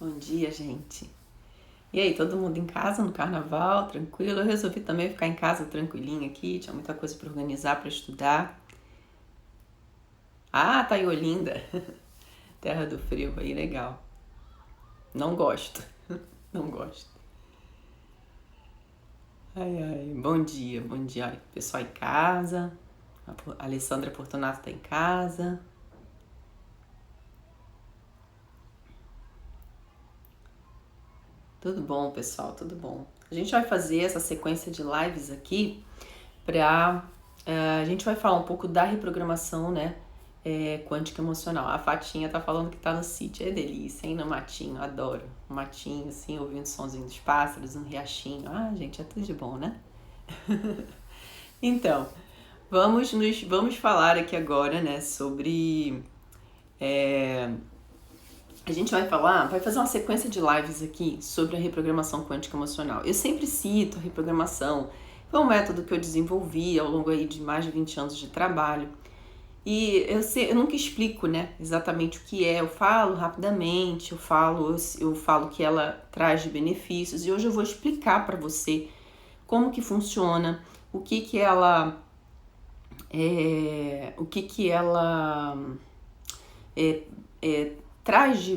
Bom dia, gente. E aí, todo mundo em casa no carnaval, tranquilo? Eu resolvi também ficar em casa tranquilinha aqui, tinha muita coisa para organizar, para estudar. Ah, tá em Olinda, terra do frio aí, legal. Não gosto, não gosto. Ai, ai, bom dia. Ai, pessoal em casa, a Alessandra Fortunato tá em casa. Tudo bom, pessoal, tudo bom. A gente vai fazer essa sequência de lives aqui para a gente vai falar um pouco da reprogramação, né? Quântica emocional. A Fatinha tá falando que tá no sítio. É delícia, hein? No matinho, adoro. Um matinho, assim, ouvindo o sonzinho dos pássaros, um riachinho. Ah, gente, é tudo de bom, né? Então, vamos falar aqui agora, né, sobre. A gente vai fazer uma sequência de lives aqui sobre a reprogramação quântica emocional. Eu sempre cito a reprogramação. Foi um método que eu desenvolvi ao longo aí de mais de 20 anos de trabalho. E eu nunca explico, né, exatamente o que é. Eu falo rapidamente, eu falo que ela traz de benefícios. E hoje eu vou explicar para você como que funciona, o que ela traz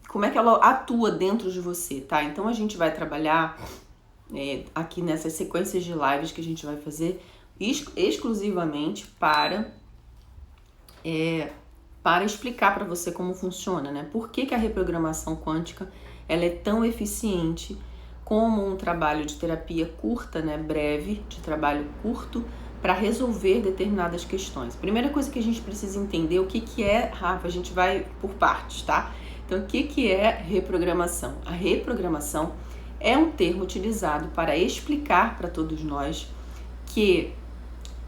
como é que ela atua dentro de você, tá? Então a gente vai trabalhar aqui nessas sequências de lives que a gente vai fazer exclusivamente para explicar para você como funciona, né? Por que a reprogramação quântica ela é tão eficiente como um trabalho de terapia curta, né? Breve, de trabalho curto, para resolver determinadas questões. Primeira coisa que a gente precisa entender o que é, Rafa, a gente vai por partes, tá? Então, o que é reprogramação? A reprogramação é um termo utilizado para explicar para todos nós que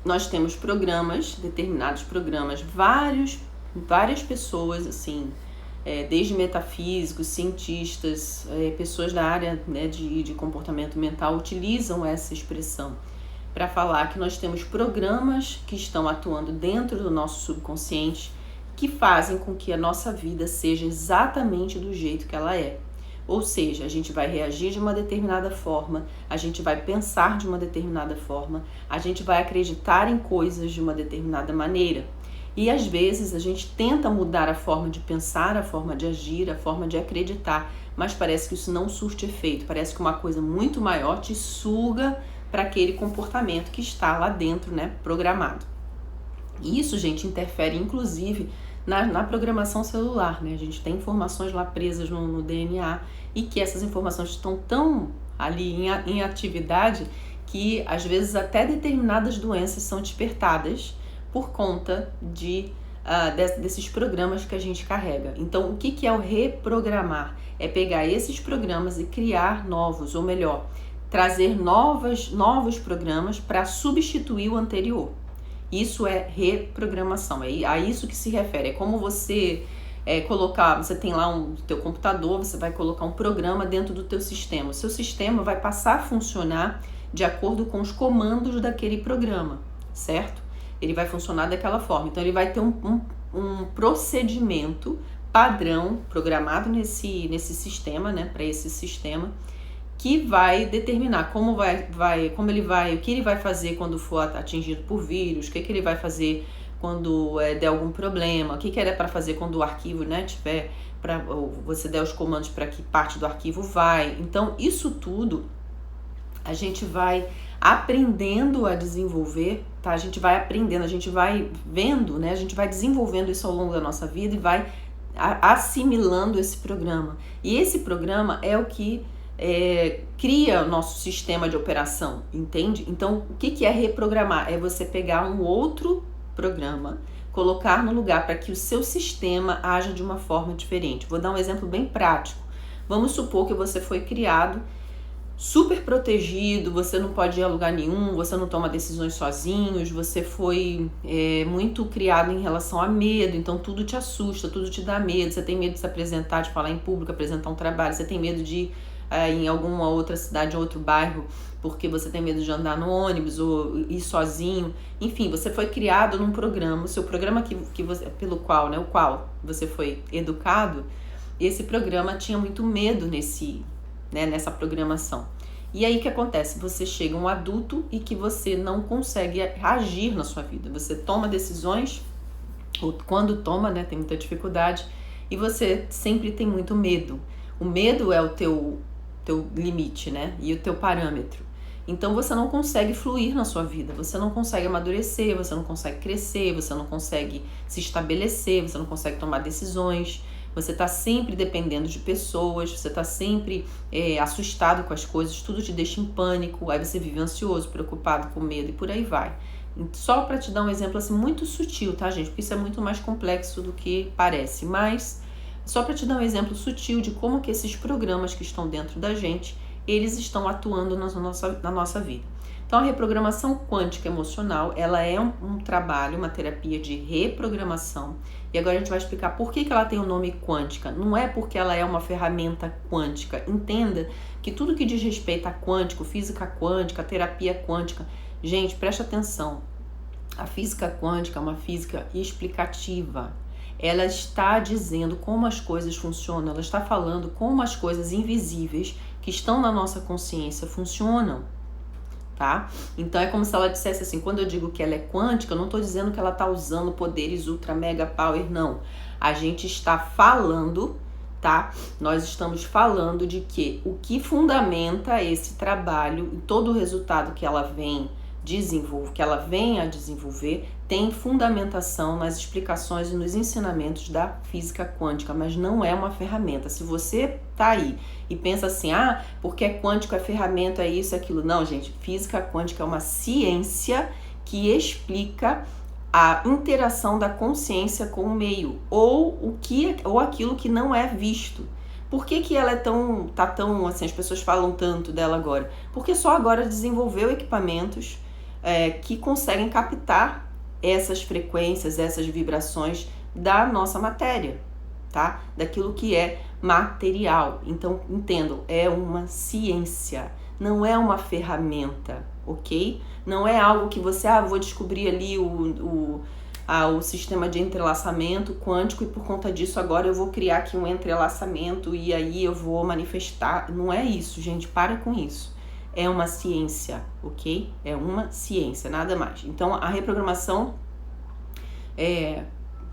nós temos programas, determinados programas, várias pessoas, assim, desde metafísicos, cientistas, pessoas da área, né, de comportamento mental utilizam essa expressão para falar que nós temos programas que estão atuando dentro do nosso subconsciente que fazem com que a nossa vida seja exatamente do jeito que ela é. Ou seja, a gente vai reagir de uma determinada forma, a gente vai pensar de uma determinada forma, a gente vai acreditar em coisas de uma determinada maneira. E às vezes a gente tenta mudar a forma de pensar, a forma de agir, a forma de acreditar, mas parece que isso não surte efeito, parece que uma coisa muito maior te suga para aquele comportamento que está lá dentro, né, programado. E isso, gente, interfere inclusive na programação celular, né? A gente tem informações lá presas no DNA e que essas informações estão tão ali em atividade que às vezes até determinadas doenças são despertadas por conta desses programas que a gente carrega. Então, o que é o reprogramar? É pegar esses programas e criar novos, ou melhor, trazer novos programas para substituir o anterior. Isso é reprogramação, é a isso que se refere. É como você você tem lá o teu computador, você vai colocar um programa dentro do teu sistema. O seu sistema vai passar a funcionar de acordo com os comandos daquele programa, certo? Ele vai funcionar daquela forma. Então ele vai ter um procedimento padrão programado nesse sistema, né, para esse sistema, que vai determinar o que ele vai fazer quando for atingido por vírus, o que ele vai fazer quando der algum problema, o que era para fazer quando o arquivo, né, tiver, você der os comandos para que parte do arquivo vai. Então, isso tudo a gente vai aprendendo a desenvolver, tá? A gente vai aprendendo, a gente vai vendo, né? A gente vai desenvolvendo isso ao longo da nossa vida e vai assimilando esse programa. E esse programa é o que cria o nosso sistema de operação, entende? Então, o que é reprogramar? É você pegar um outro programa, colocar no lugar para que o seu sistema haja de uma forma diferente. Vou dar um exemplo bem prático. Vamos supor que você foi criado super protegido, você não pode ir a lugar nenhum, você não toma decisões sozinhos, você foi muito criado em relação a medo, então tudo te assusta, tudo te dá medo, você tem medo de se apresentar, de falar em público, apresentar um trabalho, você tem medo de ir em alguma outra cidade, outro bairro, porque você tem medo de andar no ônibus ou ir sozinho. Enfim, você foi criado num programa, o seu programa pelo qual, né, o qual você foi educado, esse programa tinha muito medo nessa programação. E aí o que acontece? Você chega um adulto e que você não consegue agir na sua vida. Você toma decisões, ou quando toma, né, tem muita dificuldade, e você sempre tem muito medo. O medo é o teu limite, né, e o teu parâmetro. Então você não consegue fluir na sua vida, você não consegue amadurecer, você não consegue crescer, você não consegue se estabelecer, você não consegue tomar decisões. Você está sempre dependendo de pessoas, você está sempre assustado com as coisas, tudo te deixa em pânico, aí você vive ansioso, preocupado, com medo e por aí vai. Só para te dar um exemplo assim muito sutil, tá, gente? Porque isso é muito mais complexo do que parece, mas só para te dar um exemplo sutil de como que esses programas que estão dentro da gente, eles estão atuando na nossa vida. Então, a reprogramação quântica emocional, ela é um trabalho, uma terapia de reprogramação. E agora a gente vai explicar por que ela tem o nome quântica. Não é porque ela é uma ferramenta quântica. Entenda que tudo que diz respeito a quântico, física quântica, terapia quântica, gente, preste atenção. A física quântica é uma física explicativa. Ela está dizendo como as coisas funcionam, ela está falando como as coisas invisíveis que estão na nossa consciência funcionam. Tá? Então é como se ela dissesse assim, quando eu digo que ela é quântica, eu não estou dizendo que ela está usando poderes ultra mega power, não. A gente está falando, tá? Nós estamos falando de que o que fundamenta esse trabalho e todo o resultado que ela vem a desenvolver, tem fundamentação nas explicações e nos ensinamentos da física quântica, mas não é uma ferramenta. Se você tá aí e pensa assim, porque é quântico, é ferramenta, é isso, é aquilo. Não, gente, física quântica é uma ciência que explica a interação da consciência com o meio, ou aquilo que não é visto. Por que ela tá tão, assim, as pessoas falam tanto dela agora? Porque só agora desenvolveu equipamentos que conseguem captar essas frequências, essas vibrações da nossa matéria, tá? Daquilo que é material. Então, entendam, é uma ciência, não é uma ferramenta, ok? Não é algo que você, vou descobrir ali o sistema de entrelaçamento quântico e por conta disso agora eu vou criar aqui um entrelaçamento e aí eu vou manifestar. Não é isso, gente, para com isso. É uma ciência, ok? É uma ciência, nada mais. Então, a reprogramação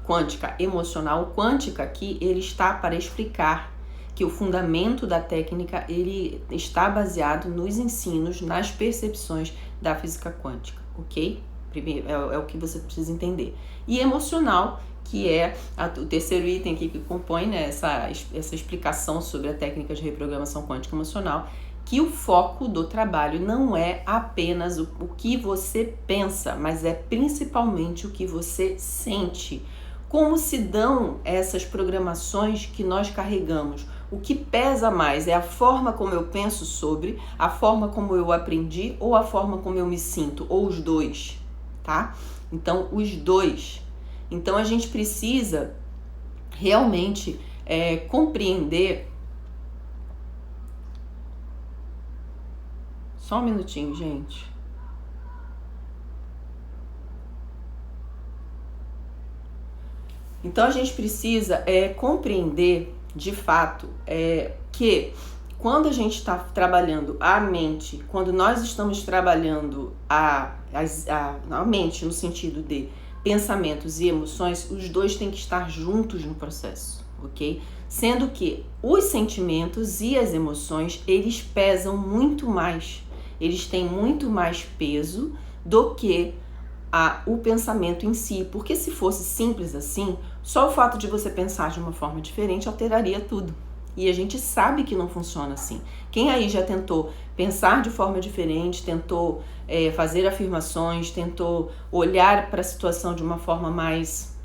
quântica emocional, quântica aqui, ele está para explicar que o fundamento da técnica, ele está baseado nos ensinos, nas percepções da física quântica, ok? Primeiro, é o que você precisa entender. E emocional, que é o terceiro item aqui que compõe, né, essa explicação sobre a técnica de reprogramação quântica emocional, que o foco do trabalho não é apenas o que você pensa, mas é principalmente o que você sente. Como se dão essas programações que nós carregamos? O que pesa mais é a forma como eu penso sobre, a forma como eu aprendi ou a forma como eu me sinto, ou os dois, tá? Então, os dois. Então, a gente precisa realmente compreender. Só um minutinho, gente. Então, a gente precisa compreender, de fato, que quando a gente está trabalhando a mente, quando nós estamos trabalhando a mente no sentido de pensamentos e emoções, os dois têm que estar juntos no processo, ok? Sendo que os sentimentos e as emoções, eles pesam muito mais, eles têm muito mais peso do que o pensamento em si, porque se fosse simples assim, só o fato de você pensar de uma forma diferente alteraria tudo. E a gente sabe que não funciona assim. Quem aí já tentou pensar de forma diferente, tentou fazer afirmações, tentou olhar para a situação de uma forma mais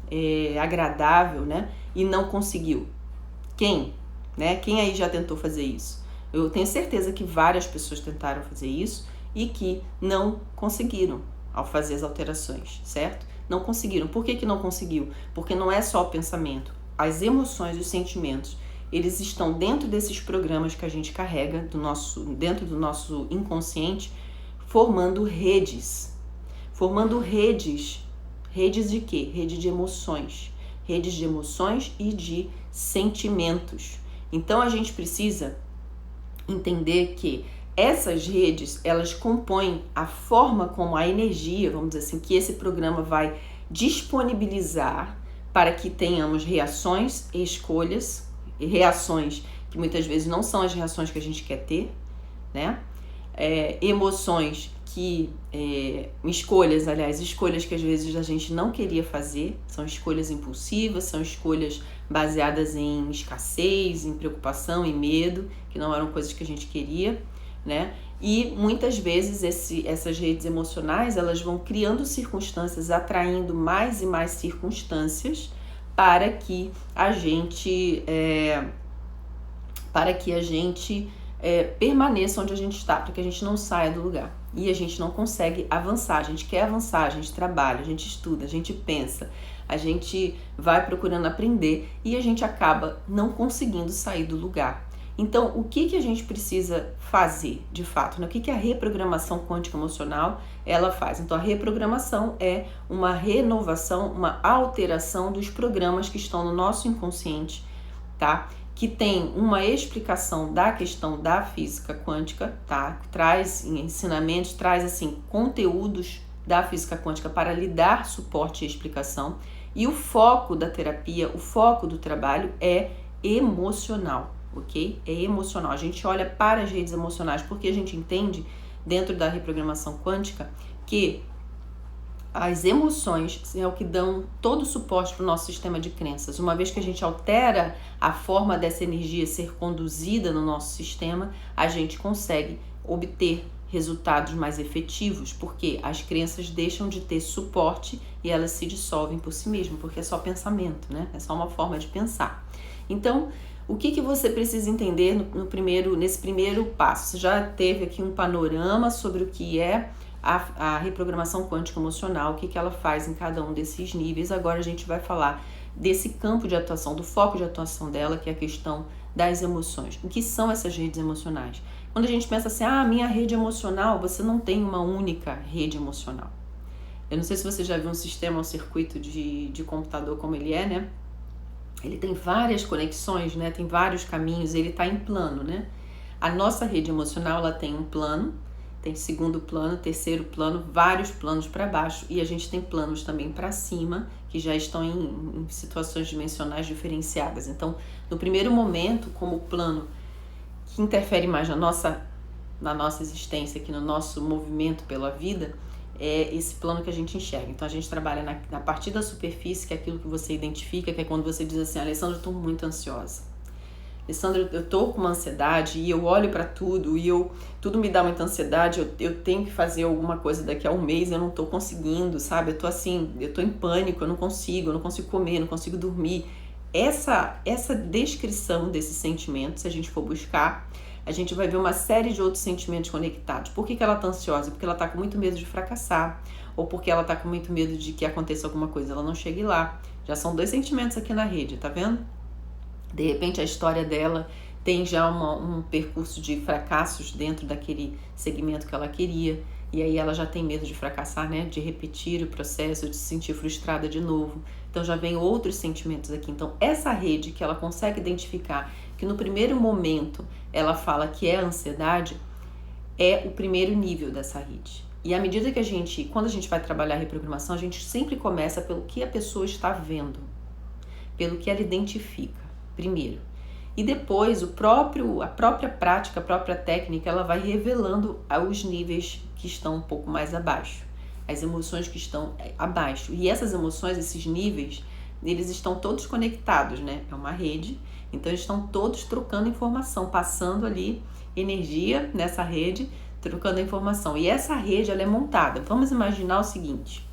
agradável, né? E não conseguiu? Quem? Né? Quem aí já tentou fazer isso? Eu tenho certeza que várias pessoas tentaram fazer isso e que não conseguiram ao fazer as alterações, certo? Não conseguiram. Por que não conseguiu? Porque não é só o pensamento. As emoções e os sentimentos, eles estão dentro desses programas que a gente carrega dentro do nosso inconsciente, formando redes. Formando redes. Redes de quê? Rede de emoções. redes de emoções e de sentimentos. Então a gente precisa entender que essas redes, elas compõem a forma como a energia, vamos dizer assim, que esse programa vai disponibilizar para que tenhamos reações e escolhas, e reações que muitas vezes não são as reações que a gente quer ter, né? Emoções que, escolhas que às vezes a gente não queria fazer, são escolhas impulsivas, são escolhas baseadas em escassez, em preocupação, em medo, que não eram coisas que a gente queria, né? E muitas vezes essas redes emocionais, elas vão criando circunstâncias, atraindo mais e mais circunstâncias para que a gente permaneça onde a gente está, para que a gente não saia do lugar. E a gente não consegue avançar, a gente quer avançar, a gente trabalha, a gente estuda, a gente pensa, a gente vai procurando aprender e a gente acaba não conseguindo sair do lugar. Então, o que a gente precisa fazer, de fato? Né? O que a reprogramação quântica emocional ela faz? Então, a reprogramação é uma renovação, uma alteração dos programas que estão no nosso inconsciente, tá? Que tem uma explicação da questão da física quântica, tá? Traz ensinamentos, traz assim conteúdos da física quântica para lhe dar suporte e explicação. E o foco da terapia, o foco do trabalho é emocional, ok? É emocional. A gente olha para as redes emocionais porque a gente entende dentro da reprogramação quântica que as emoções é o que dão todo o suporte para o nosso sistema de crenças. Uma vez que a gente altera a forma dessa energia ser conduzida no nosso sistema, a gente consegue obter resultados mais efetivos, porque as crenças deixam de ter suporte e elas se dissolvem por si mesmas, porque é só pensamento, né? É só uma forma de pensar. Então, o que você precisa entender nesse primeiro passo? Você já teve aqui um panorama sobre o que é a reprogramação quântica emocional, o que ela faz em cada um desses níveis. Agora a gente vai falar desse campo de atuação, do foco de atuação dela, que é a questão das emoções. O que são essas redes emocionais? Quando a gente pensa assim, minha rede emocional, você não tem uma única rede emocional. Eu não sei se você já viu um sistema, um circuito de computador como ele é, né? Ele tem várias conexões, né? Tem vários caminhos, ele está em plano, né? A nossa rede emocional, ela tem um plano, tem segundo plano, terceiro plano, vários planos para baixo, e a gente tem planos também para cima, que já estão em situações dimensionais diferenciadas. Então, no primeiro momento, como plano que interfere mais na nossa existência, aqui no nosso movimento pela vida, é esse plano que a gente enxerga. Então, a gente trabalha na partir da superfície, que é aquilo que você identifica, que é quando você diz assim, Alessandra, eu estou muito ansiosa. Alessandra, eu tô com uma ansiedade e eu olho para tudo e tudo me dá muita ansiedade, eu tenho que fazer alguma coisa daqui a um mês, eu não tô conseguindo, sabe? Eu tô em pânico, eu não consigo comer, não consigo dormir. Essa descrição desses sentimentos, se a gente for buscar, a gente vai ver uma série de outros sentimentos conectados. Por que ela tá ansiosa? Porque ela tá com muito medo de fracassar, ou porque ela tá com muito medo de que aconteça alguma coisa, ela não chegue lá. Já são 2 sentimentos aqui na rede, tá vendo? De repente a história dela tem já um percurso de fracassos dentro daquele segmento que ela queria, e aí ela já tem medo de fracassar, né? De repetir o processo, de se sentir frustrada de novo. Então já vem outros sentimentos aqui. Então essa rede que ela consegue identificar, que no primeiro momento ela fala que é a ansiedade, é o primeiro nível dessa rede. E à medida que quando a gente vai trabalhar a reprogramação, a gente sempre começa pelo que a pessoa está vendo, pelo que ela identifica. Primeiro. E depois a própria prática, a própria técnica, ela vai revelando os níveis que estão um pouco mais abaixo. As emoções que estão abaixo. E essas emoções, esses níveis, eles estão todos conectados, né? É uma rede, então eles estão todos trocando informação, passando ali energia nessa rede, trocando a informação. E essa rede, ela é montada. Vamos imaginar o seguinte,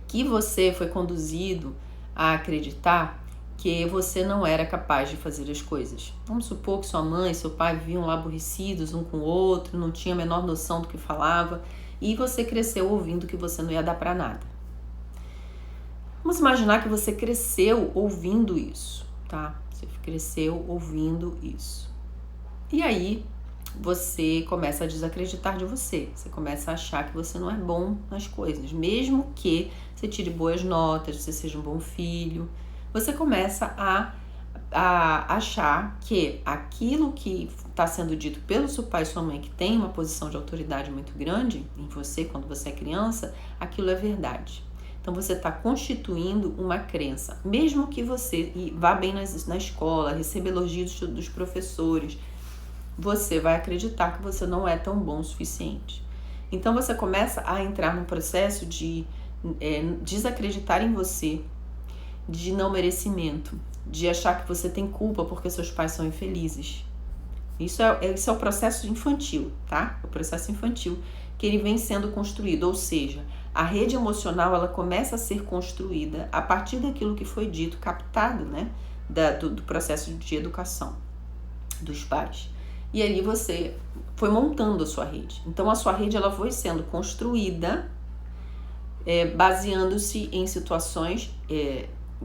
que você foi conduzido a acreditar que você não era capaz de fazer as coisas. Vamos supor que sua mãe e seu pai viviam lá aborrecidos um com o outro, não tinha a menor noção do que falava, e você cresceu ouvindo que você não ia dar para nada. Vamos imaginar que você cresceu ouvindo isso, tá? Você cresceu ouvindo isso. E aí, você começa a desacreditar de você. Você começa a achar que você não é bom nas coisas. Mesmo que você tire boas notas, você seja um bom filho, você começa a achar que aquilo que está sendo dito pelo seu pai e sua mãe, que tem uma posição de autoridade muito grande em você quando você é criança, aquilo é verdade. Então você está constituindo uma crença. Mesmo que você vá bem na escola, receba elogios dos professores, você vai acreditar que você não é tão bom o suficiente. Então você começa a entrar num processo de desacreditar em você, de não merecimento, de achar que você tem culpa porque seus pais são infelizes. Isso é o processo infantil, tá? O processo infantil que ele vem sendo construído, ou seja, a rede emocional ela começa a ser construída a partir daquilo que foi dito, captado, né? Do processo de educação dos pais. E ali você foi montando a sua rede. Então a sua rede ela foi sendo construída baseando-se em situações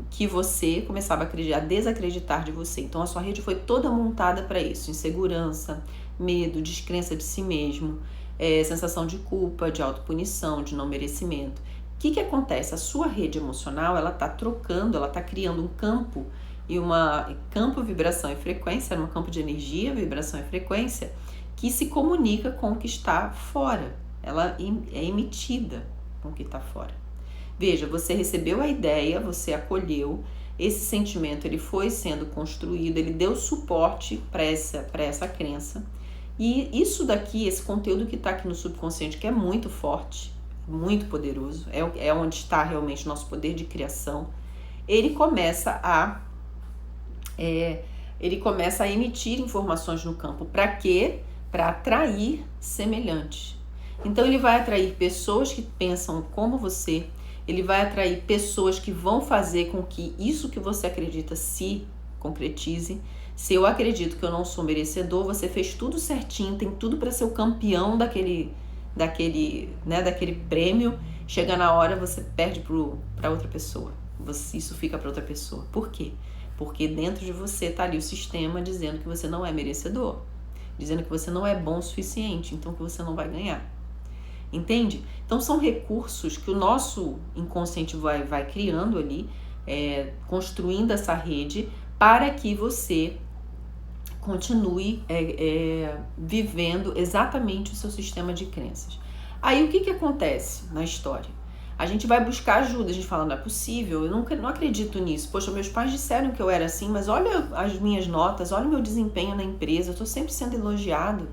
que você começava a desacreditar de você. Então a sua rede foi toda montada para isso: insegurança, medo, descrença de si mesmo, sensação de culpa, de autopunição, de não merecimento. O que acontece? A sua rede emocional ela está trocando, ela está criando um campo e campo, vibração e frequência, um campo de energia, vibração e frequência, que se comunica com o que está fora. Ela é emitida com o que está fora. Veja, você recebeu a ideia, você acolheu, esse sentimento ele foi sendo construído, ele deu suporte para essa crença. E isso daqui, esse conteúdo que está aqui no subconsciente, que é muito forte, muito poderoso, é onde está realmente o nosso poder de criação, ele começa a emitir informações no campo. Para quê? Para atrair semelhantes. Então ele vai atrair pessoas que pensam como você, ele vai atrair pessoas que vão fazer com que isso que você acredita se concretize. Se eu acredito que eu não sou merecedor, você fez tudo certinho, tem tudo para ser o campeão daquele prêmio, chega na hora você perde para outra pessoa. Isso fica para outra pessoa. Por quê? Porque dentro de você está ali o sistema dizendo que você não é merecedor, dizendo que você não é bom o suficiente, então que você não vai ganhar. Entende? Então são recursos que o nosso inconsciente vai criando ali, construindo essa rede para que você continue vivendo exatamente o seu sistema de crenças. Aí o que acontece na história? A gente vai buscar ajuda, a gente fala, não é possível, eu não acredito nisso. Poxa, meus pais disseram que eu era assim, mas olha as minhas notas, olha o meu desempenho na empresa, eu estou sempre sendo elogiado,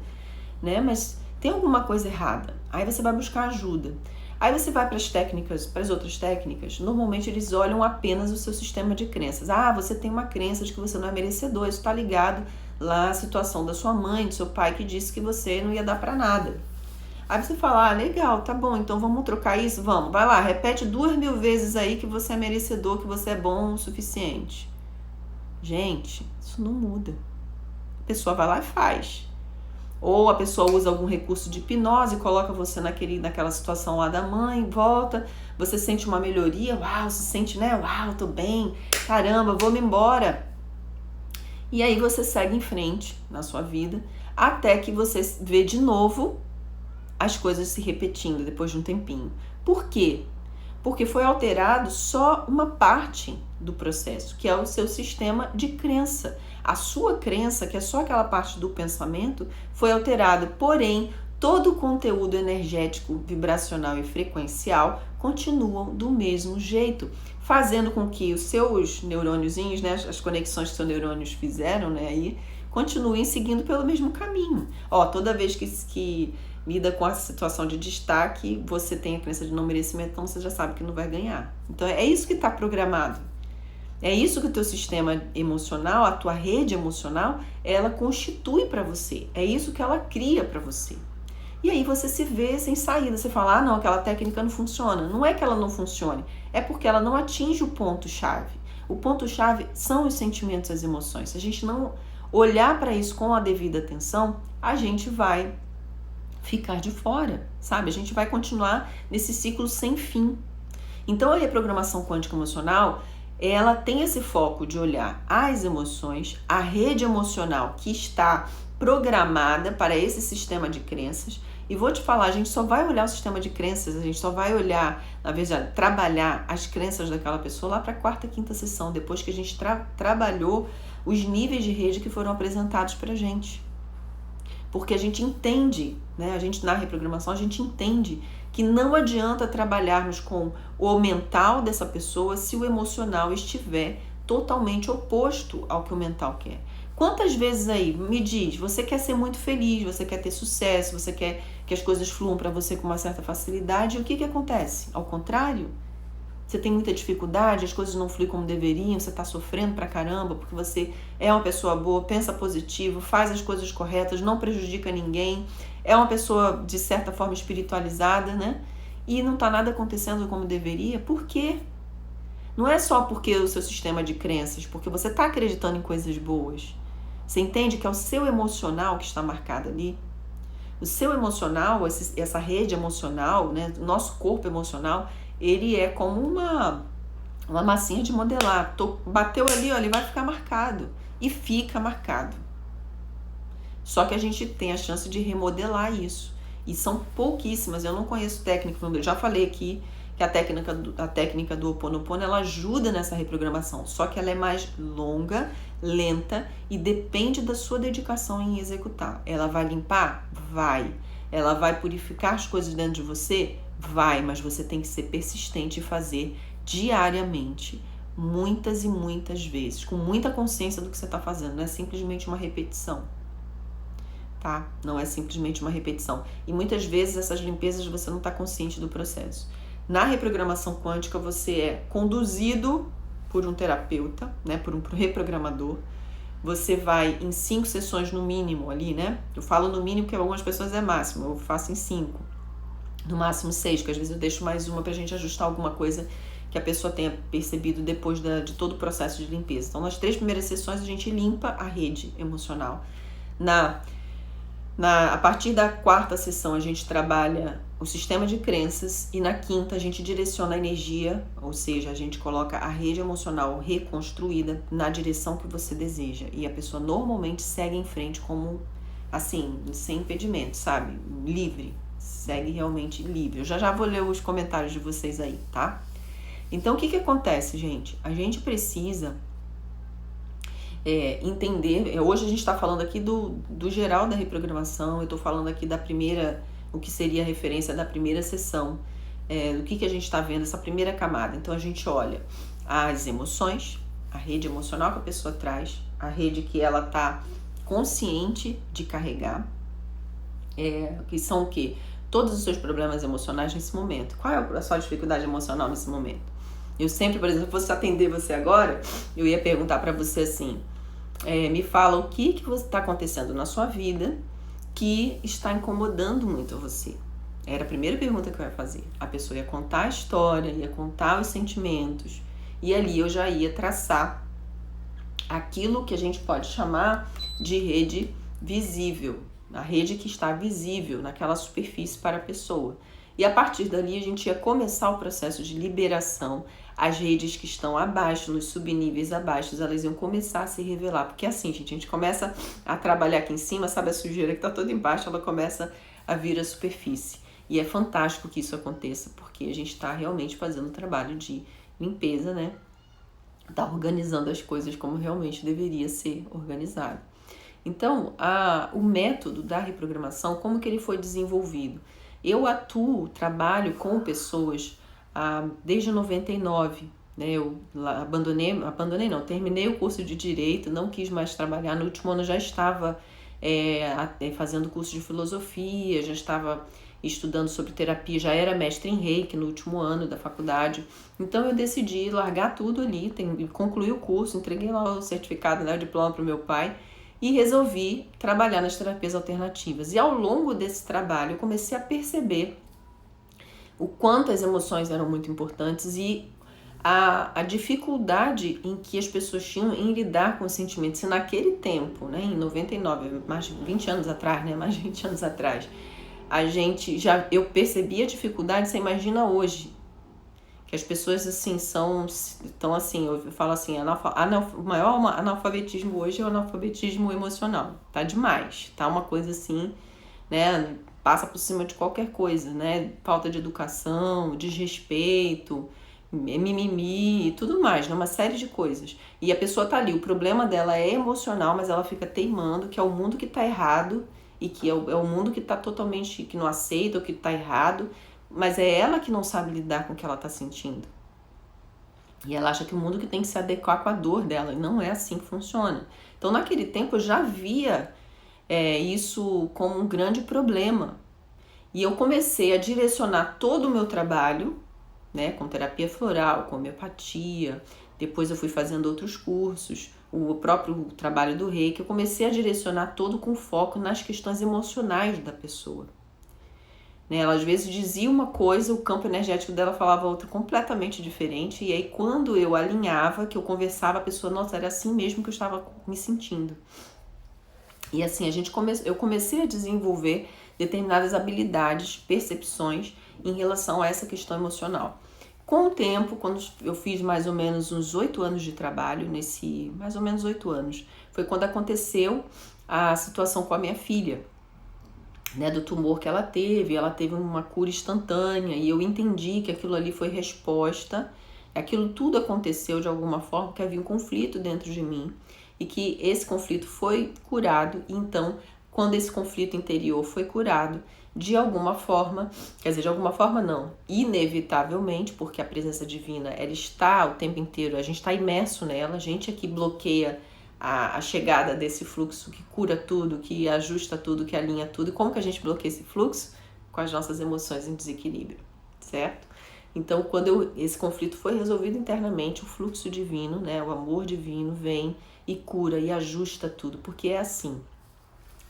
né? Mas tem alguma coisa errada. Aí você vai buscar ajuda. Aí você vai para as outras técnicas, normalmente eles olham apenas o seu sistema de crenças. Ah, você tem uma crença de que você não é merecedor, isso está ligado lá à situação da sua mãe, do seu pai, que disse que você não ia dar para nada. Aí você fala, legal, tá bom, então vamos trocar isso? Vamos, vai lá, repete 2.000 vezes aí que você é merecedor, que você é bom o suficiente. Gente, isso não muda. A pessoa vai lá e faz. Ou a pessoa usa algum recurso de hipnose, coloca você naquela situação lá da mãe, volta, você sente uma melhoria, uau, se sente, né, uau, tô bem, caramba, vou-me embora. E aí você segue em frente na sua vida, até que você vê de novo as coisas se repetindo depois de um tempinho. Por quê? Porque foi alterado só uma parte do processo, que é o seu sistema de crença. A sua crença, que é só aquela parte do pensamento, foi alterada, porém, todo o conteúdo energético, vibracional e frequencial continuam do mesmo jeito, fazendo com que os seus neurôniozinhos, né, as conexões que seus neurônios fizeram, né, aí, continuem seguindo pelo mesmo caminho. Toda vez que lida com a situação de destaque, você tem a crença de não merecimento, então você já sabe que não vai ganhar. Então é isso que está programado. É isso que o teu sistema emocional, a tua rede emocional, ela constitui para você. É isso que ela cria para você. E aí você se vê sem saída. Você fala, não, aquela técnica não funciona. Não é que ela não funcione, é porque ela não atinge o ponto-chave. O ponto-chave são os sentimentos e as emoções. Se a gente não olhar para isso com a devida atenção, a gente vai ficar de fora, sabe? A gente vai continuar nesse ciclo sem fim. Então a reprogramação quântica emocional, ela tem esse foco de olhar as emoções, a rede emocional que está programada para esse sistema de crenças. E vou te falar, a gente só vai olhar o sistema de crenças, a gente só vai olhar, na verdade, trabalhar as crenças daquela pessoa lá para a quarta, quinta sessão, depois que a gente trabalhou os níveis de rede que foram apresentados para a gente. Porque a gente entende, né? A gente na reprogramação, a gente entende que não adianta trabalharmos com o mental dessa pessoa se o emocional estiver totalmente oposto ao que o mental quer. Quantas vezes aí, me diz, você quer ser muito feliz, você quer ter sucesso, você quer que as coisas fluam para você com uma certa facilidade, e o que acontece? Ao contrário, você tem muita dificuldade, as coisas não fluem como deveriam, você está sofrendo pra caramba, porque você é uma pessoa boa, pensa positivo, faz as coisas corretas, não prejudica ninguém, é uma pessoa de certa forma espiritualizada, né? E não está nada acontecendo como deveria, por quê? Não é só porque o seu sistema de crenças, porque você está acreditando em coisas boas. Você entende que é o seu emocional que está marcado ali? O seu emocional, essa rede emocional, né? O nosso corpo emocional, ele é como uma massinha de modelar. Bateu ali, ó, ele vai ficar marcado. E fica marcado. Só que a gente tem a chance de remodelar isso. E são pouquíssimas. Eu não conheço técnica. Eu já falei aqui que a técnica do Ho Oponopono, ela ajuda nessa reprogramação. Só que ela é mais longa, lenta e depende da sua dedicação em executar. Ela vai limpar? Vai. Ela vai purificar as coisas dentro de você? Vai, mas você tem que ser persistente e fazer diariamente, muitas e muitas vezes, com muita consciência do que você está fazendo. Não é simplesmente uma repetição, tá? Não é simplesmente uma repetição. E muitas vezes essas limpezas você não está consciente do processo. Na reprogramação quântica você é conduzido por um terapeuta, né? Por um reprogramador. Você vai em 5 sessões no mínimo ali, né? Eu falo no mínimo porque algumas pessoas é máximo, eu faço em 5. No máximo 6, que às vezes eu deixo mais uma pra gente ajustar alguma coisa que a pessoa tenha percebido depois de todo o processo de limpeza. Então, nas 3 primeiras sessões, a gente limpa a rede emocional. A partir da 4ª sessão, a gente trabalha o sistema de crenças e na 5ª, a gente direciona a energia, ou seja, a gente coloca a rede emocional reconstruída na direção que você deseja. E a pessoa normalmente segue em frente como, assim, sem impedimento, sabe? Livre. Segue realmente livre. Eu já vou ler os comentários de vocês aí, tá? Então, o que acontece, gente? A gente precisa entender... Hoje a gente está falando aqui do geral da reprogramação. Eu estou falando aqui da primeira... O que seria a referência da primeira sessão. Do que a gente está vendo, essa primeira camada. Então, a gente olha as emoções, a rede emocional que a pessoa traz, a rede que ela está consciente de carregar, que são o quê? Todos os seus problemas emocionais nesse momento. Qual é a sua dificuldade emocional nesse momento? Eu sempre, por exemplo, se fosse atender você agora, eu ia perguntar para você assim, me fala o que está acontecendo na sua vida que está incomodando muito você. Era a primeira pergunta que eu ia fazer. A pessoa ia contar a história, ia contar os sentimentos, e ali eu já ia traçar aquilo que a gente pode chamar de rede visível. A rede que está visível naquela superfície para a pessoa. E a partir dali a gente ia começar o processo de liberação. As redes que estão abaixo, nos subníveis abaixo, elas iam começar a se revelar. Porque assim, gente, a gente começa a trabalhar aqui em cima, sabe a sujeira que está toda embaixo, ela começa a vir à superfície. E é fantástico que isso aconteça, porque a gente está realmente fazendo um trabalho de limpeza, né? Está organizando as coisas como realmente deveria ser organizado. Então, o método da reprogramação, como que ele foi desenvolvido? Eu trabalho com pessoas desde 99, né? Eu terminei o curso de Direito, não quis mais trabalhar. No último ano eu já estava fazendo curso de filosofia, já estava estudando sobre terapia, já era mestre em Reiki no último ano da faculdade. Então eu decidi largar tudo ali, concluí o curso, entreguei lá o certificado, né, o diploma para o meu pai, e resolvi trabalhar nas terapias alternativas. E ao longo desse trabalho eu comecei a perceber o quanto as emoções eram muito importantes e a dificuldade em que as pessoas tinham em lidar com os sentimentos. E naquele tempo, né, em 99, mais de 20 anos atrás, né, mais de 20 anos atrás, eu percebi a dificuldade, você imagina hoje. que as pessoas assim então assim, eu falo assim, o maior analfabetismo hoje é o analfabetismo emocional, tá demais, tá uma coisa assim, né, passa por cima de qualquer coisa, né, falta de educação, desrespeito, mimimi e tudo mais, né, uma série de coisas, e a pessoa tá ali, o problema dela é emocional, mas ela fica teimando que é o mundo que tá errado, e que é o mundo que tá totalmente, que não aceita, o que tá errado, mas é ela que não sabe lidar com o que ela tá sentindo. E ela acha que o mundo que tem que se adequar com a dor dela, e não é assim que funciona. Então, naquele tempo, eu já via isso como um grande problema. E eu comecei a direcionar todo o meu trabalho, né, com terapia floral, com homeopatia, depois eu fui fazendo outros cursos, o próprio trabalho do reiki, eu comecei a direcionar todo com foco nas questões emocionais da pessoa. Ela às vezes dizia uma coisa, o campo energético dela falava outra completamente diferente, e aí quando eu alinhava, que eu conversava, a pessoa, nossa, era assim mesmo que eu estava me sentindo. E assim, eu comecei a desenvolver determinadas habilidades, percepções em relação a essa questão emocional. Com o tempo, quando eu fiz mais ou menos uns 8 anos de trabalho, mais ou menos 8 anos, foi quando aconteceu a situação com a minha filha, né, do tumor que ela teve uma cura instantânea, e eu entendi que aquilo ali foi resposta, aquilo tudo aconteceu de alguma forma, que havia um conflito dentro de mim, e que esse conflito foi curado. Então, quando esse conflito interior foi curado, de alguma forma, quer dizer, de alguma forma não, inevitavelmente, porque a presença divina, ela está o tempo inteiro, a gente está imerso nela, a gente aqui bloqueia a chegada desse fluxo que cura tudo, que ajusta tudo, que alinha tudo. E como que a gente bloqueia esse fluxo? Com as nossas emoções em desequilíbrio, certo? Então, quando esse conflito foi resolvido internamente, o fluxo divino, né, o amor divino vem e cura e ajusta tudo, porque é assim.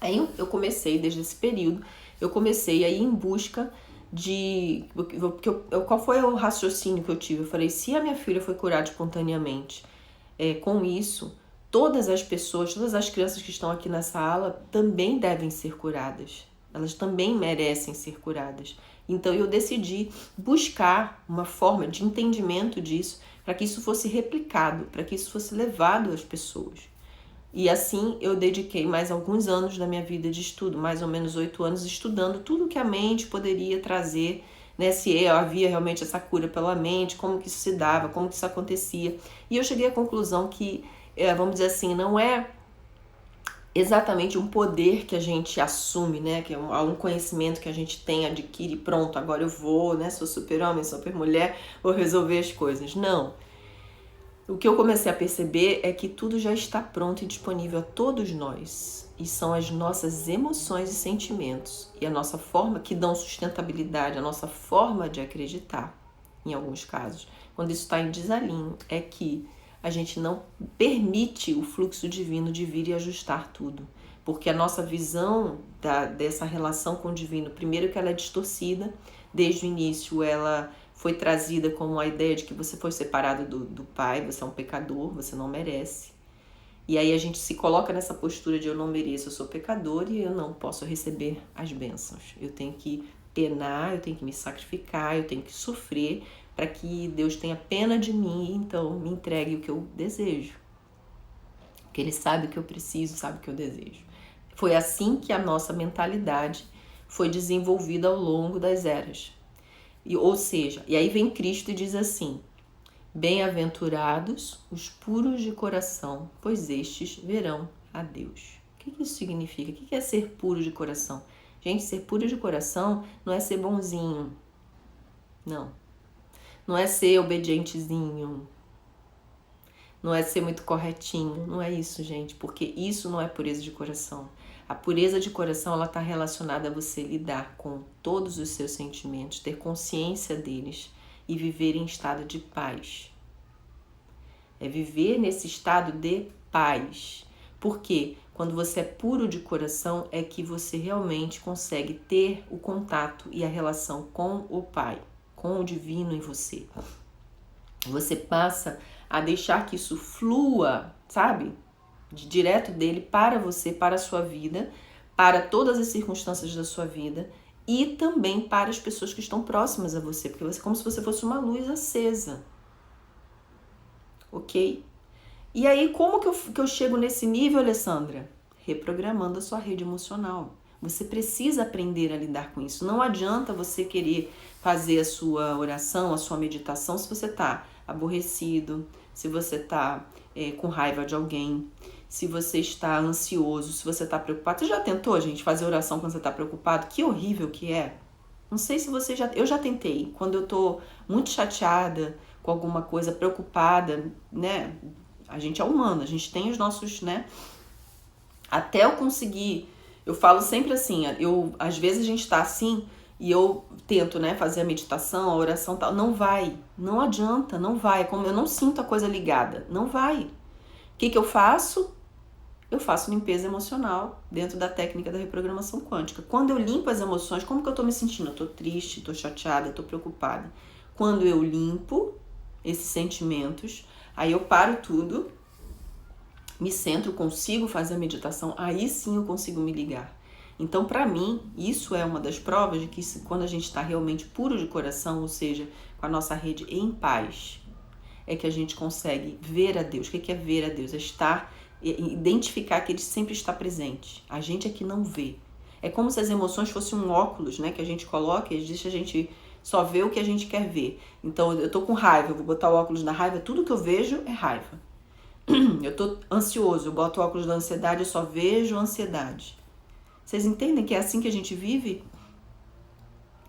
Aí eu comecei, desde esse período, eu comecei a ir em busca de... Qual foi o raciocínio que eu tive? Eu falei, se a minha filha foi curada espontaneamente, com isso, todas as pessoas, todas as crianças que estão aqui nessa sala também devem ser curadas. Elas também merecem ser curadas. Então eu decidi buscar uma forma de entendimento disso, para que isso fosse replicado, para que isso fosse levado às pessoas. E assim eu dediquei mais alguns anos da minha vida de estudo, mais ou menos 8 anos, estudando tudo que a mente poderia trazer, né? Se havia realmente essa cura pela mente, como que isso se dava, como que isso acontecia. E eu cheguei à conclusão que, vamos dizer assim, não é exatamente um poder que a gente assume, né? Que é um conhecimento que a gente tem, adquire, pronto, agora eu vou, né? Sou super-homem, super-mulher, vou resolver as coisas. Não. O que eu comecei a perceber é que tudo já está pronto e disponível a todos nós. E são as nossas emoções e sentimentos e a nossa forma que dão sustentabilidade, a nossa forma de acreditar, em alguns casos. Quando isso está em desalinho, é que a gente não permite o fluxo divino de vir e ajustar tudo. Porque a nossa visão dessa relação com o divino, primeiro que ela é distorcida, desde o início ela foi trazida como a ideia de que você foi separado do Pai, você é um pecador, você não merece. E aí a gente se coloca nessa postura de eu não mereço, eu sou pecador e eu não posso receber as bênçãos. Eu tenho que penar, eu tenho que me sacrificar, eu tenho que sofrer para que Deus tenha pena de mim e então me entregue o que eu desejo. Porque Ele sabe o que eu preciso, sabe o que eu desejo. Foi assim que a nossa mentalidade foi desenvolvida ao longo das eras. Ou seja, e aí vem Cristo e diz assim: bem-aventurados os puros de coração, pois estes verão a Deus. O que isso significa? O que é ser puro de coração? Gente, ser puro de coração não é ser bonzinho. Não. Não é ser obedientezinho. Não é ser muito corretinho. Não é isso, gente, porque isso não é pureza de coração. A pureza de coração, ela está relacionada a você lidar com todos os seus sentimentos, ter consciência deles e viver em estado de paz. É viver nesse estado de paz. Porque quando você é puro de coração, é que você realmente consegue ter o contato e a relação com o Pai, com o divino em você. Você passa a deixar que isso flua, sabe? Direto dele para você, para a sua vida, para todas as circunstâncias da sua vida, e também para as pessoas que estão próximas a você, porque você é como se você fosse uma luz acesa, ok? E aí, como que eu chego nesse nível, Alessandra? Reprogramando a sua rede emocional. Você precisa aprender a lidar com isso. Não adianta você querer fazer a sua oração, a sua meditação, se você está aborrecido, se você está com raiva de alguém, se você está ansioso, se você está preocupado. Você já tentou, gente, fazer oração quando você está preocupado? Que horrível que é. Não sei se você já... Eu já tentei. Quando eu tô muito chateada com alguma coisa, preocupada, né? A gente é humano, a gente tem os nossos, né? Até eu conseguir... Eu falo sempre assim, às vezes a gente tá assim e eu tento, né, fazer a meditação, a oração tal. Não vai, não adianta, não vai. Como eu não sinto a coisa ligada, não vai. O que eu faço? Eu faço limpeza emocional dentro da técnica da reprogramação quântica. Quando eu limpo as emoções, como que eu tô me sentindo? Eu tô triste, tô chateada, tô preocupada. Quando eu limpo esses sentimentos, aí eu paro tudo, me centro, consigo fazer a meditação, aí sim eu consigo me ligar. Então, para mim, isso é uma das provas de que quando a gente está realmente puro de coração, ou seja, com a nossa rede em paz, é que a gente consegue ver a Deus. O que é ver a Deus? É identificar que Ele sempre está presente. A gente é que não vê. É como se as emoções fossem um óculos, né, que a gente coloca e deixa a gente só ver o que a gente quer ver. Então, eu tô com raiva, eu vou botar o óculos da raiva, tudo que eu vejo é raiva. Eu tô ansioso, eu boto o óculos da ansiedade, eu só vejo ansiedade. Vocês entendem que é assim que a gente vive?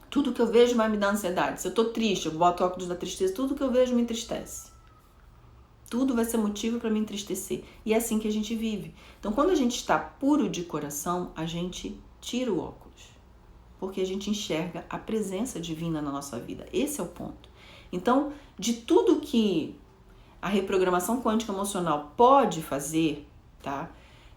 Tudo que eu vejo vai me dar ansiedade. Se eu tô triste, eu boto o óculos da tristeza, tudo que eu vejo me entristece. Tudo vai ser motivo para me entristecer. E é assim que a gente vive. Então, quando a gente está puro de coração, a gente tira o óculos. Porque a gente enxerga a presença divina na nossa vida. Esse é o ponto. Então, de tudo que a reprogramação quântica emocional pode fazer, tá?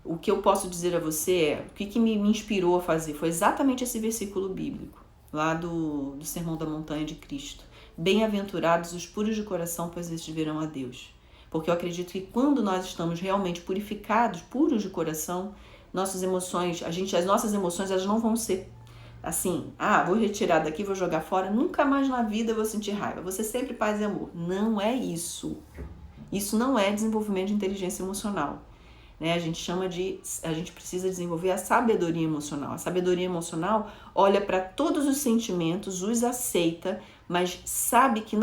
O que eu posso dizer a você é, o que me inspirou a fazer foi exatamente esse versículo bíblico, lá do Sermão da Montanha de Cristo. Bem-aventurados os puros de coração, pois estes verão a Deus. Porque eu acredito que quando nós estamos realmente purificados, puros de coração, nossas emoções, as nossas emoções, elas não vão ser assim, vou retirar daqui, vou jogar fora, nunca mais na vida eu vou sentir raiva. Você sempre paz e amor. Não é isso. Isso não é desenvolvimento de inteligência emocional. Né? A gente precisa desenvolver a sabedoria emocional. A sabedoria emocional olha para todos os sentimentos, os aceita, mas sabe que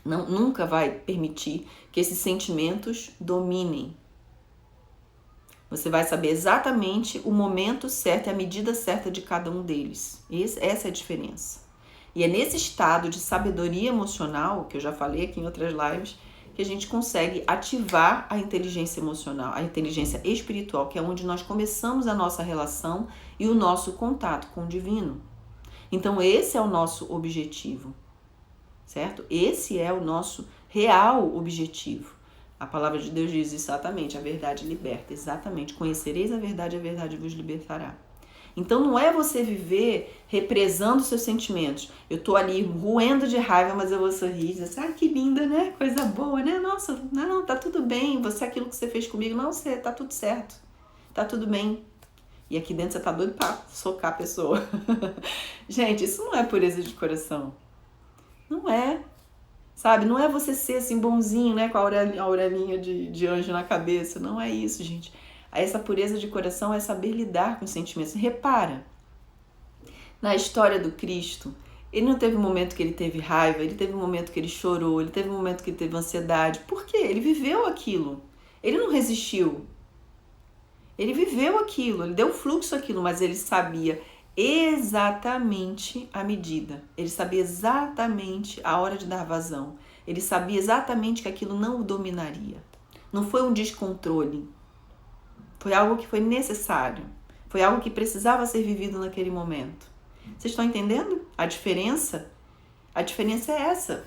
nunca vai permitir que esses sentimentos dominem. Você vai saber exatamente o momento certo e a medida certa de cada um deles. Essa é a diferença. E é nesse estado de sabedoria emocional, que eu já falei aqui em outras lives, que a gente consegue ativar a inteligência emocional, a inteligência espiritual, que é onde nós começamos a nossa relação e o nosso contato com o divino. Então, esse é o nosso objetivo, certo? Esse é o nosso real objetivo. A palavra de Deus diz exatamente, a verdade liberta, exatamente. Conhecereis a verdade vos libertará. Então não é você viver represando seus sentimentos. Eu tô ali roendo de raiva, mas eu vou sorrir e dizer assim, que linda, né? Coisa boa, né? Nossa, não, tá tudo bem. Você, aquilo que você fez comigo, não, você, tá tudo certo. Tá tudo bem. E aqui dentro você tá doido pra socar a pessoa. Gente, isso não é pureza de coração. Não é. Sabe? Não é você ser assim bonzinho, né? Com a orelhinha de anjo na cabeça. Não é isso, gente. Essa pureza de coração é saber lidar com os sentimentos. Repara, na história do Cristo, ele não teve um momento que ele teve raiva, ele teve um momento que ele chorou, ele teve um momento que ele teve ansiedade. Por quê? Ele viveu aquilo. Ele não resistiu. Ele viveu aquilo, ele deu fluxo àquilo, mas ele sabia exatamente a medida. Ele sabia exatamente a hora de dar vazão. Ele sabia exatamente que aquilo não o dominaria. Não foi um descontrole. Foi algo que foi necessário. Foi algo que precisava ser vivido naquele momento. Vocês estão entendendo a diferença? A diferença é essa.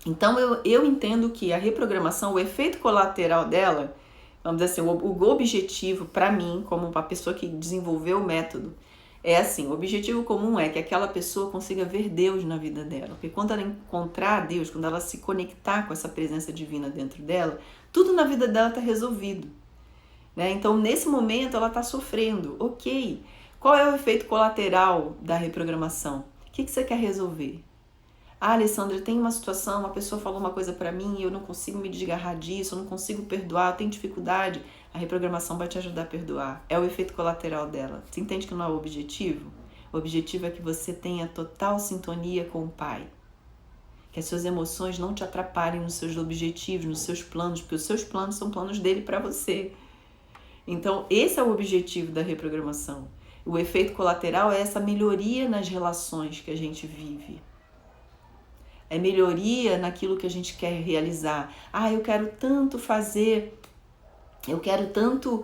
Então, eu entendo que a reprogramação, o efeito colateral dela, vamos dizer assim, o objetivo para mim, como uma pessoa que desenvolveu o método, é assim, o objetivo comum é que aquela pessoa consiga ver Deus na vida dela. Porque quando ela encontrar Deus, quando ela se conectar com essa presença divina dentro dela, tudo na vida dela está resolvido. Né? Então, nesse momento, ela está sofrendo, ok. Qual é o efeito colateral da reprogramação? O que você quer resolver? Ah, Alessandra, tem uma situação, uma pessoa falou uma coisa pra mim e eu não consigo me desgarrar disso, eu não consigo perdoar, eu tenho dificuldade. A reprogramação vai te ajudar a perdoar. É o efeito colateral dela. Você entende que não é o objetivo? O objetivo é que você tenha total sintonia com o Pai. Que as suas emoções não te atrapalhem nos seus objetivos, nos seus planos, porque os seus planos são planos dele pra você. Então, esse é o objetivo da reprogramação. O efeito colateral é essa melhoria nas relações que a gente vive. É melhoria naquilo que a gente quer realizar. Ah, eu quero tanto fazer, eu quero tanto,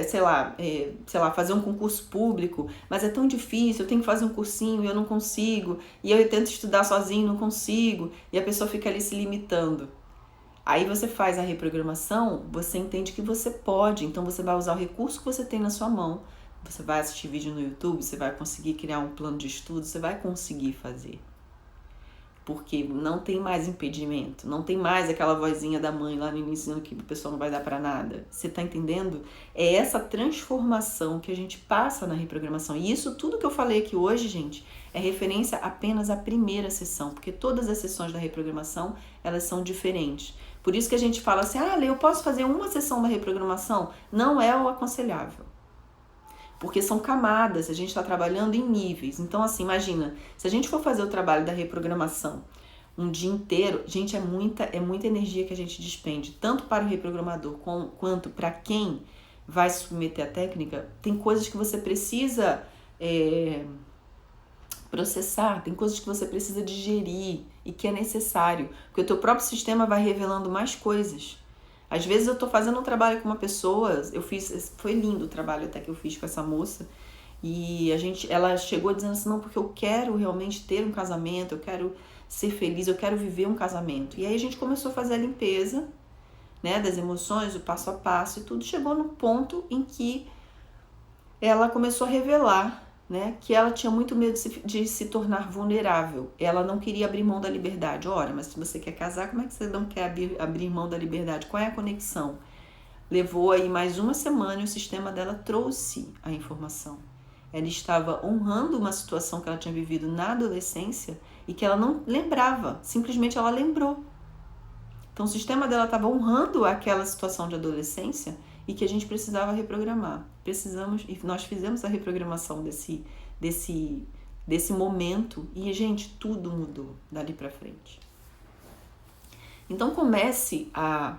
sei lá, fazer um concurso público, mas é tão difícil, eu tenho que fazer um cursinho e eu não consigo, e eu tento estudar sozinho, não consigo, e a pessoa fica ali se limitando. Aí você faz a reprogramação, você entende que você pode, então você vai usar o recurso que você tem na sua mão. Você vai assistir vídeo no YouTube, você vai conseguir criar um plano de estudo, você vai conseguir fazer. Porque não tem mais impedimento, não tem mais aquela vozinha da mãe lá no início que o pessoal não vai dar pra nada. Você tá entendendo? É essa transformação que a gente passa na reprogramação. E isso tudo que eu falei aqui hoje, gente, é referência apenas à primeira sessão, porque todas as sessões da reprogramação, elas são diferentes. Por isso que a gente fala assim, Lê, eu posso fazer uma sessão da reprogramação? Não é o aconselhável. Porque são camadas, a gente está trabalhando em níveis. Então, assim, imagina, se a gente for fazer o trabalho da reprogramação um dia inteiro, gente, é muita energia que a gente despende, tanto para o reprogramador quanto para quem vai se submeter à técnica. Tem coisas que você precisa processar, tem coisas que você precisa digerir e que é necessário, porque o teu próprio sistema vai revelando mais coisas. Às vezes eu tô fazendo um trabalho com uma pessoa, foi lindo o trabalho até que eu fiz com essa moça, e ela chegou dizendo assim, não, porque eu quero realmente ter um casamento, eu quero ser feliz, eu quero viver um casamento. E aí a gente começou a fazer a limpeza, né, das emoções, o passo a passo e tudo, chegou no ponto em que ela começou a revelar, né, que ela tinha muito medo de se tornar vulnerável. Ela não queria abrir mão da liberdade. Ora, mas se você quer casar, como é que você não quer abrir mão da liberdade? Qual é a conexão? Levou aí mais uma semana e o sistema dela trouxe a informação. Ela estava honrando uma situação que ela tinha vivido na adolescência e que ela não lembrava, simplesmente ela lembrou. Então o sistema dela estava honrando aquela situação de adolescência e que a gente precisava reprogramar. E nós fizemos a reprogramação desse momento e, gente, tudo mudou dali pra frente. Então comece a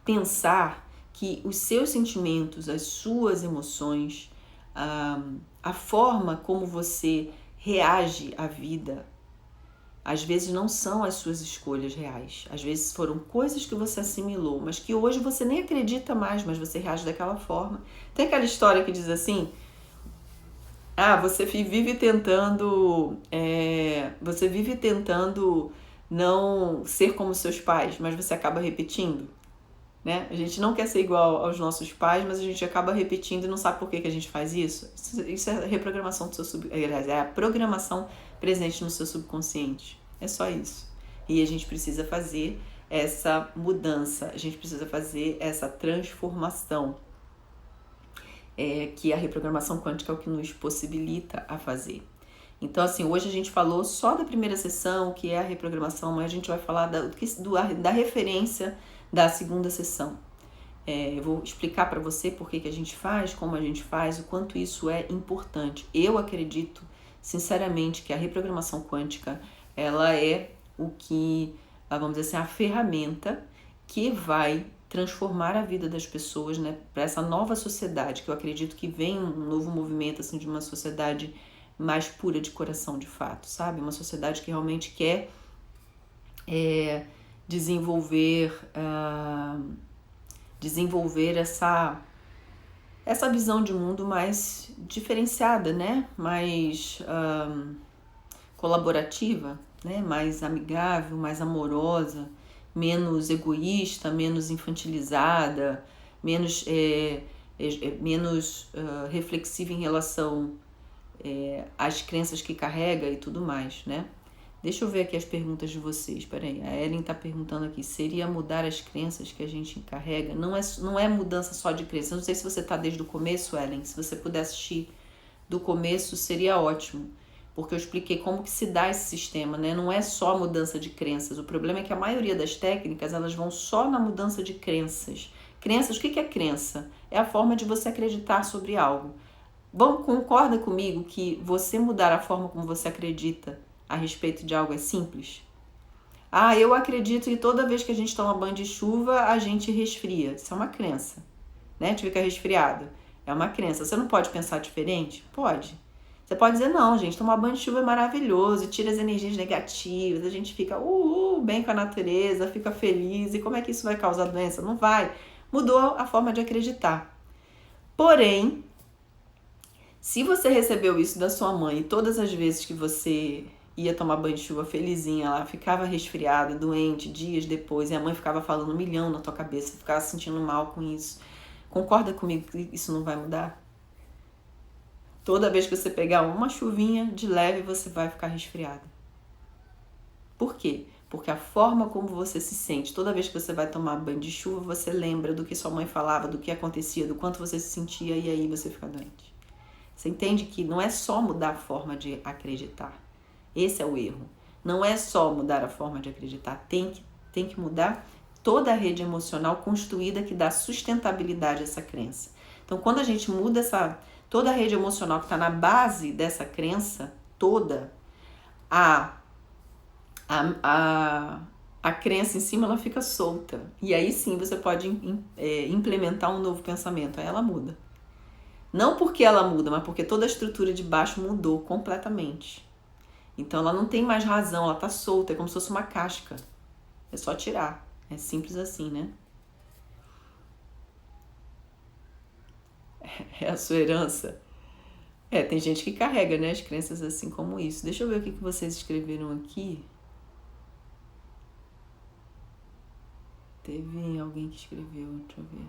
pensar que os seus sentimentos, as suas emoções, a forma como você reage à vida, às vezes não são as suas escolhas reais. Às vezes foram coisas que você assimilou, mas que hoje você nem acredita mais, mas você reage daquela forma. Tem aquela história que diz assim, você vive tentando não ser como seus pais, mas você acaba repetindo, né? A gente não quer ser igual aos nossos pais, mas a gente acaba repetindo e não sabe por que a gente faz isso. Isso é a reprogramação do seu é a programação presente no seu subconsciente. É só isso. E a gente precisa fazer essa mudança, a gente precisa fazer essa transformação, que a reprogramação quântica é o que nos possibilita a fazer. Então, assim, hoje a gente falou só da primeira sessão, que é a reprogramação, mas a gente vai falar da referência da segunda sessão. Eu vou explicar para você por que a gente faz, como a gente faz, o quanto isso é importante. Eu acredito, sinceramente, que a reprogramação quântica, ela é o que, vamos dizer assim, a ferramenta que vai transformar a vida das pessoas, né, para essa nova sociedade, que eu acredito que vem um novo movimento, assim, de uma sociedade mais pura de coração, de fato, sabe? Uma sociedade que realmente quer desenvolver essa visão de mundo mais diferenciada, né? Mais colaborativa, né? Mais amigável, mais amorosa, menos egoísta, menos infantilizada, menos reflexiva em relação às crenças que carrega e tudo mais, né? Deixa eu ver aqui as perguntas de vocês. Peraí, a Ellen tá perguntando aqui, seria mudar as crenças que a gente carrega? Não é mudança só de crença. Não sei se você tá desde o começo, Ellen. Se você puder assistir do começo, seria ótimo. Porque eu expliquei como que se dá esse sistema, né? Não é só mudança de crenças. O problema é que a maioria das técnicas, elas vão só na mudança de crenças. Crenças, o que é crença? É a forma de você acreditar sobre algo. Concorda comigo que você mudar a forma como você acredita a respeito de algo é simples? Ah, eu acredito que toda vez que a gente toma banho de chuva, a gente resfria. Isso é uma crença, né? A gente fica resfriado. É uma crença. Você não pode pensar diferente? Pode. Você pode dizer, não, gente, tomar banho de chuva é maravilhoso, tira as energias negativas, a gente fica bem com a natureza, fica feliz. E como é que isso vai causar doença? Não vai. Mudou a forma de acreditar. Porém, se você recebeu isso da sua mãe e todas as vezes que você ia tomar banho de chuva felizinha, ela ficava resfriada, doente, dias depois, e a mãe ficava falando 1.000.000 na tua cabeça, ficava se sentindo mal com isso. Concorda comigo que isso não vai mudar? Toda vez que você pegar uma chuvinha de leve, você vai ficar resfriada. Por quê? Porque a forma como você se sente, toda vez que você vai tomar banho de chuva, você lembra do que sua mãe falava, do que acontecia, do quanto você se sentia, e aí você fica doente. Você entende que não é só mudar a forma de acreditar. Esse é o erro. Não é só mudar a forma de acreditar. Tem que mudar toda a rede emocional construída que dá sustentabilidade a essa crença. Então, quando a gente muda toda a rede emocional que está na base dessa crença, toda, a crença em cima ela fica solta. E aí sim você pode implementar um novo pensamento. Aí ela muda. Não porque ela muda, mas porque toda a estrutura de baixo mudou completamente. Então ela não tem mais razão, ela tá solta, é como se fosse uma casca. É só tirar. É simples assim, né? É a sua herança. Tem gente que carrega, né, as crenças assim como isso. Deixa eu ver o que vocês escreveram aqui. Teve alguém que escreveu, deixa eu ver.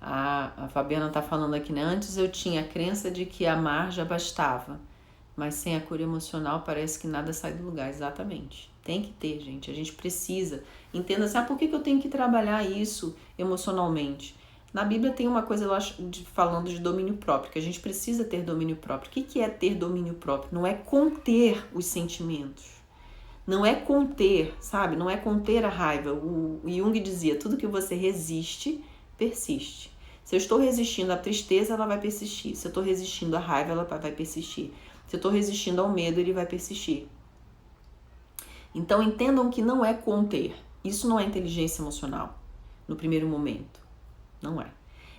A Fabiana tá falando aqui, né? Antes eu tinha a crença de que amar já bastava, mas sem a cura emocional parece que nada sai do lugar. Exatamente. Tem que ter, gente. A gente precisa. Entenda assim, por que eu tenho que trabalhar isso emocionalmente? Na Bíblia tem uma coisa, eu acho, falando de domínio próprio, que a gente precisa ter domínio próprio. O que é ter domínio próprio? Não é conter os sentimentos. Não é conter, sabe? Não é conter a raiva. O Jung dizia, tudo que você resiste, persiste. Se eu estou resistindo à tristeza, ela vai persistir. Se eu estou resistindo à raiva, ela vai persistir. Se eu estou resistindo ao medo, ele vai persistir. Então, entendam que não é conter. Isso não é inteligência emocional, no primeiro momento. Não é.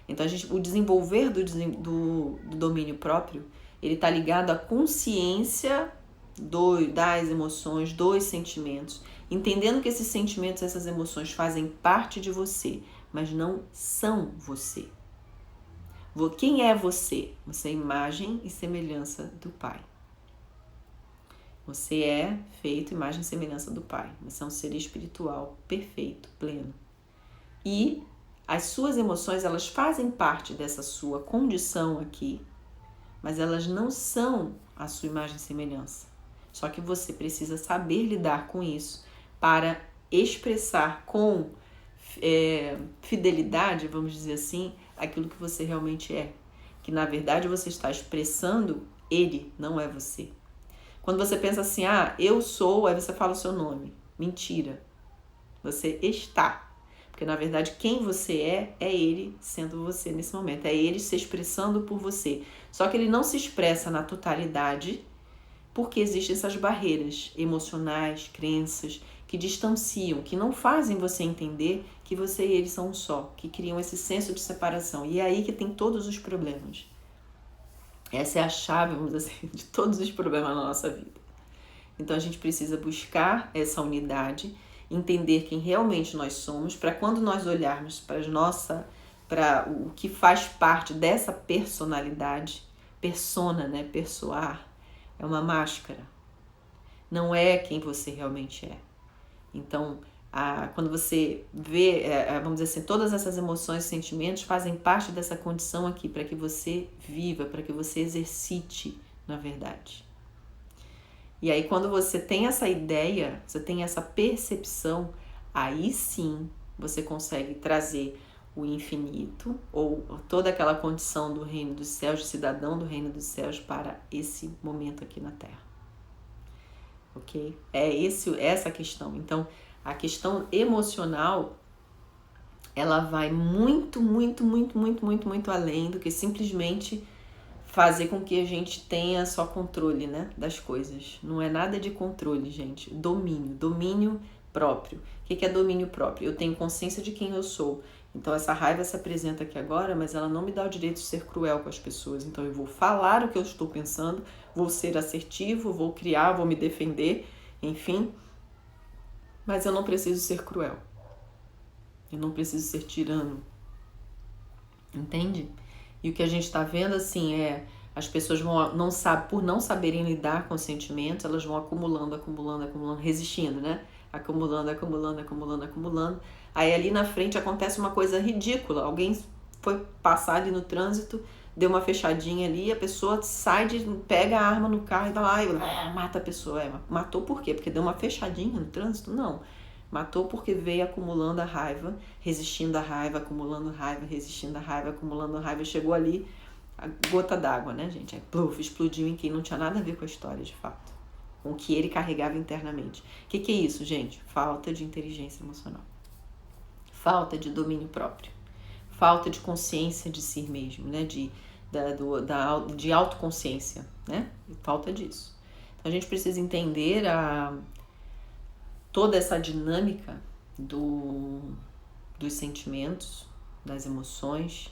Então, o desenvolver do domínio próprio, ele está ligado à consciência das emoções, dos sentimentos. Entendendo que esses sentimentos, essas emoções fazem parte de você, mas não são você. Quem é você? Você é imagem e semelhança do Pai. Você é feito imagem e semelhança do Pai. Você é um ser espiritual perfeito, pleno. E as suas emoções, elas fazem parte dessa sua condição aqui, mas elas não são a sua imagem e semelhança. Só que você precisa saber lidar com isso para expressar com fidelidade, vamos dizer assim, aquilo que você realmente é. Que na verdade você está expressando ele, não é você. Quando você pensa assim, eu sou, aí você fala o seu nome. Mentira. Você está. Porque na verdade quem você é ele sendo você nesse momento. É ele se expressando por você. Só que ele não se expressa na totalidade porque existem essas barreiras emocionais, crenças, que distanciam, que não fazem você entender que você e ele são um só, que criam esse senso de separação. E é aí que tem todos os problemas. Essa é a chave, vamos dizer assim, de todos os problemas na nossa vida. Então a gente precisa buscar essa unidade, entender quem realmente nós somos, para quando nós olharmos para o que faz parte dessa personalidade, persona, né, persoar, é uma máscara. Não é quem você realmente é. Então, Quando você vê, vamos dizer assim, todas essas emoções e sentimentos fazem parte dessa condição aqui para que você viva, para que você exercite, na verdade. E aí quando você tem essa ideia, você tem essa percepção, aí sim você consegue trazer o infinito ou toda aquela condição do reino dos céus, de cidadão do reino dos céus para esse momento aqui na Terra. Ok? Essa a questão. Então, a questão emocional, ela vai muito, muito, muito, muito, muito, muito além do que simplesmente fazer com que a gente tenha só controle, né, das coisas. Não é nada de controle, gente. Domínio próprio. O que é domínio próprio? Eu tenho consciência de quem eu sou. Então essa raiva se apresenta aqui agora, mas ela não me dá o direito de ser cruel com as pessoas. Então eu vou falar o que eu estou pensando, vou ser assertivo, vou criar, vou me defender, enfim. Mas eu não preciso ser cruel. Eu não preciso ser tirano. Entende? E o que a gente está vendo assim as pessoas por não saberem lidar com os sentimentos, elas vão acumulando, resistindo, né? Acumulando. Aí ali na frente acontece uma coisa ridícula. Alguém foi passar ali no trânsito, deu uma fechadinha ali, a pessoa pega a arma no carro e vai lá e mata a pessoa. Matou por quê? Porque deu uma fechadinha no trânsito? Não. Matou porque veio acumulando a raiva, resistindo à raiva, acumulando raiva, resistindo à raiva, acumulando raiva. Chegou ali a gota d'água, né, gente? Aí, pluf, explodiu em quem não tinha nada a ver com a história, de fato. Com o que ele carregava internamente. O que é isso, gente? Falta de inteligência emocional. Falta de domínio próprio. Falta de consciência de si mesmo, né? De autoconsciência, né? E falta disso. Então, a gente precisa entender toda essa dinâmica dos sentimentos, das emoções,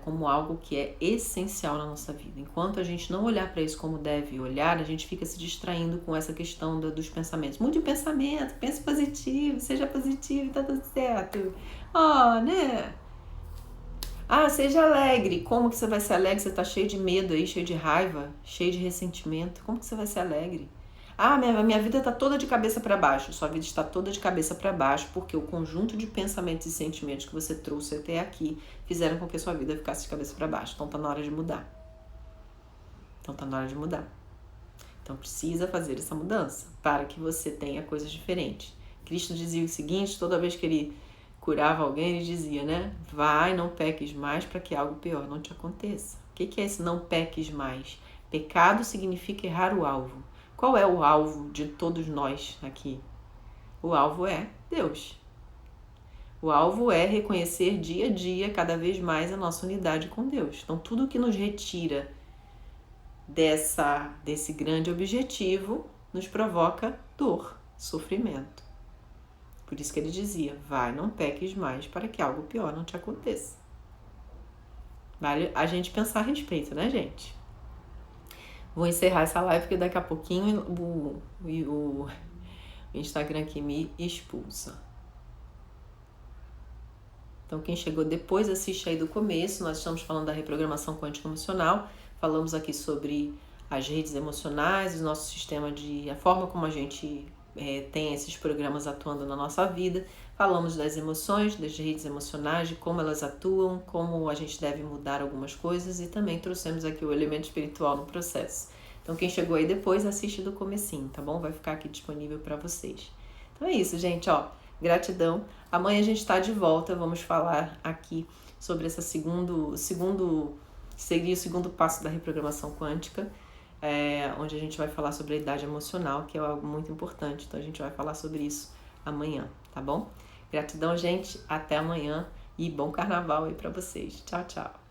como algo que é essencial na nossa vida. Enquanto a gente não olhar para isso como deve olhar, a gente fica se distraindo com essa questão dos pensamentos. Mude o pensamento, pense positivo, seja positivo, tá tudo certo. Né? Seja alegre. Como que você vai ser alegre? Você tá cheio de medo aí, cheio de raiva, cheio de ressentimento. Como que você vai ser alegre? Minha vida está toda de cabeça para baixo. Sua vida está toda de cabeça para baixo porque o conjunto de pensamentos e sentimentos que você trouxe até aqui fizeram com que a sua vida ficasse de cabeça para baixo. Então tá na hora de mudar. Então precisa fazer essa mudança para que você tenha coisas diferentes. Cristo dizia o seguinte, toda vez que ele curava alguém, ele dizia, né? Vai, não peques mais para que algo pior não te aconteça. O que é esse não peques mais? Pecado significa errar o alvo. Qual é o alvo de todos nós aqui? O alvo é Deus. O alvo é reconhecer dia a dia, cada vez mais, a nossa unidade com Deus. Então, tudo que nos retira desse grande objetivo nos provoca dor, sofrimento. Por isso que ele dizia, vai, não peques mais para que algo pior não te aconteça. Vale a gente pensar a respeito, né, gente? Vou encerrar essa live porque daqui a pouquinho o Instagram aqui me expulsa. Então, quem chegou depois, assiste aí do começo. Nós estamos falando da reprogramação quântica emocional. Falamos aqui sobre as redes emocionais, o nosso sistema a forma como a gente tem esses programas atuando na nossa vida. Falamos das emoções, das redes emocionais, de como elas atuam, como a gente deve mudar algumas coisas e também trouxemos aqui o elemento espiritual no processo. Então, quem chegou aí depois, assiste do comecinho, tá bom? Vai ficar aqui disponível para vocês. Então é isso, gente, gratidão. Amanhã a gente está de volta, vamos falar aqui sobre esse seguir o segundo passo da reprogramação quântica, onde a gente vai falar sobre a idade emocional, que é algo muito importante. Então a gente vai falar sobre isso amanhã, tá bom? Gratidão, gente, até amanhã e bom carnaval aí para vocês. Tchau, tchau.